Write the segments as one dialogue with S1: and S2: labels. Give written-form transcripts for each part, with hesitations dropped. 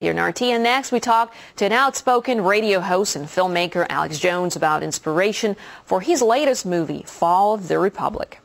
S1: Here in RT, and next we talk to an outspoken radio host and filmmaker, Alex Jones, about inspiration for his latest movie, Fall of the Republic.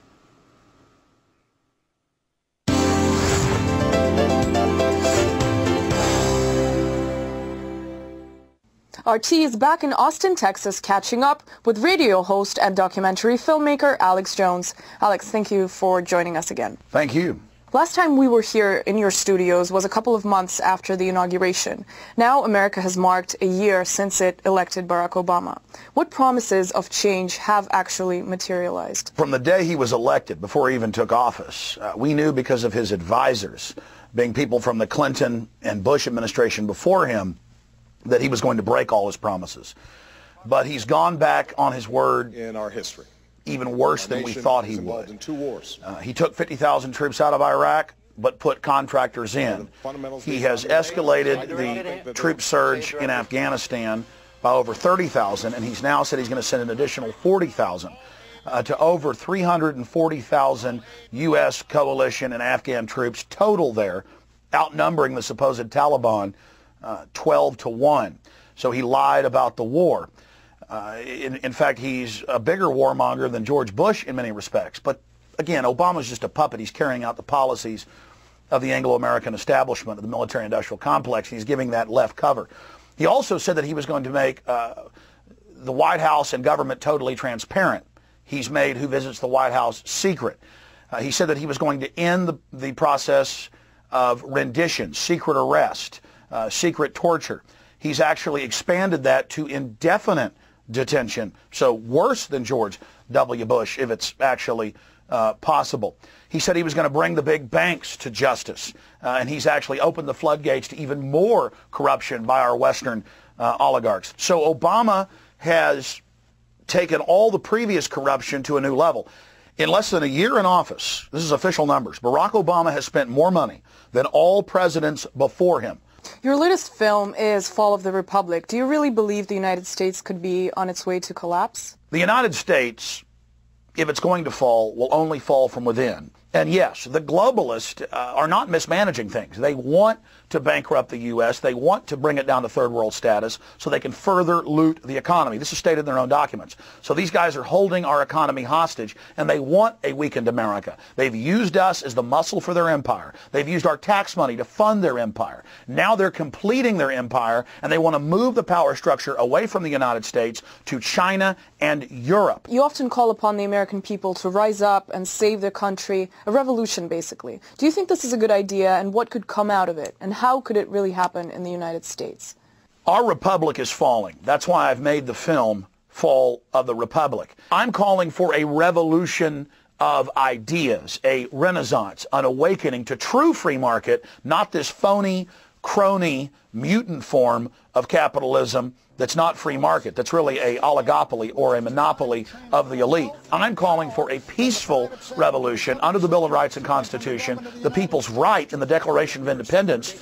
S2: RT is back in Austin, Texas, catching up with radio host and documentary filmmaker Alex Jones. Alex, thank you for joining us again.
S3: Thank you.
S2: Last time we were here in your studios was a couple of months after the inauguration. Now America has marked a year since it elected Barack Obama. What promises of change have actually materialized?
S3: From the day he was elected, before he even took office, we knew because of his advisors, being people from the Clinton and Bush administration before him, that he was going to break all his promises. But he's gone back on his word
S4: in our history.
S3: Even worse than we thought he would.
S4: In 2 wars.
S3: He took 50,000 troops out of Iraq, but put contractors in. He has escalated the troop surge in Afghanistan by over 30,000, and he's now said he's going to send an additional 40,000 to over 340,000 U.S. coalition and Afghan troops total there, outnumbering the supposed Taliban 12-1. So he lied about the war. In fact, he's a bigger warmonger than George Bush in many respects. But again, Obama's just a puppet. He's carrying out the policies of the Anglo-American establishment of the military-industrial complex. He's giving that left cover. He also said that he was going to make the White House and government totally transparent. He's made who visits the White House secret. He said that he was going to end the process of rendition, secret arrest, secret torture. He's actually expanded that to indefinite detention, so worse than George W. Bush, if it's actually possible. He said he was going to bring the big banks to justice, and he's actually opened the floodgates to even more corruption by our Western oligarchs. So Obama has taken all the previous corruption to a new level. In less than a year in office, this is official numbers, Barack Obama has spent more money than all presidents before him.
S2: Your latest film is Fall of the Republic. Do you really believe the United States could be on its way to collapse?
S3: The United States, if it's going to fall, will only fall from within. And yes, the globalists are not mismanaging things. They want to bankrupt the U.S. They want to bring it down to third world status so they can further loot the economy. This is stated in their own documents. So these guys are holding our economy hostage, and they want a weakened America. They've used us as the muscle for their empire. They've used our tax money to fund their empire. Now they're completing their empire, and they want to move the power structure away from the United States to China and Europe.
S2: You often call upon the American people to rise up and save their country, a revolution basically. Do you think this is a good idea, and what could come out of it? And how could it really happen in the United States?
S3: Our republic is falling. That's why I've made the film Fall of the Republic. I'm calling for a revolution of ideas, a renaissance, an awakening to true free market, not this phony, crony, mutant form of capitalism that's not free market, that's really a oligopoly or a monopoly of the elite. I'm calling for a peaceful revolution under the Bill of Rights and Constitution, the people's right in the Declaration of Independence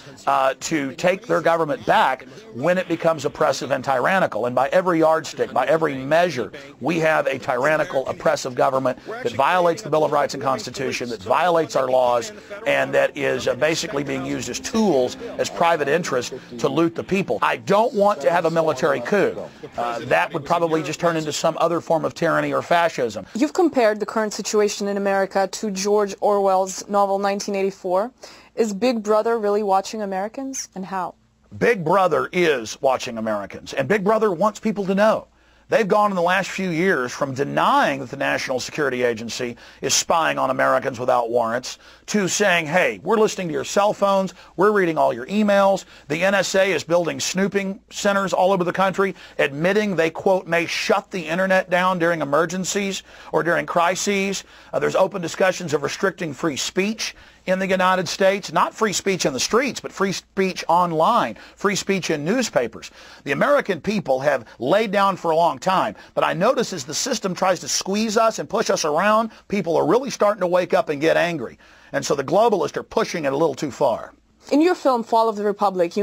S3: to take their government back when it becomes oppressive and tyrannical. And by every yardstick, by every measure, we have a tyrannical, oppressive government that violates the Bill of Rights and Constitution, that violates our laws, and that is basically being used as tools, as private interest to loot the people. I don't want to have a military coup. That would probably just turn into some other form of tyranny or fascism.
S2: You've compared the current situation in America to George Orwell's novel 1984. Is Big Brother really watching Americans, and how?
S3: Big Brother is watching Americans, and Big Brother wants people to know. They've gone in the last few years from denying that the National Security Agency is spying on Americans without warrants to saying, hey, we're listening to your cell phones, we're reading all your emails. The NSA is building snooping centers all over the country, admitting they, quote, may shut the internet down during emergencies or during crises. There's open discussions of restricting free speech in the United States, not free speech in the streets, but free speech online, free speech in newspapers. The American people have laid down for a long time, but I notice as the system tries to squeeze us and push us around, people are really starting to wake up and get angry. And so the globalists are pushing it a little too far.
S2: In your film, Fall of the Republic, you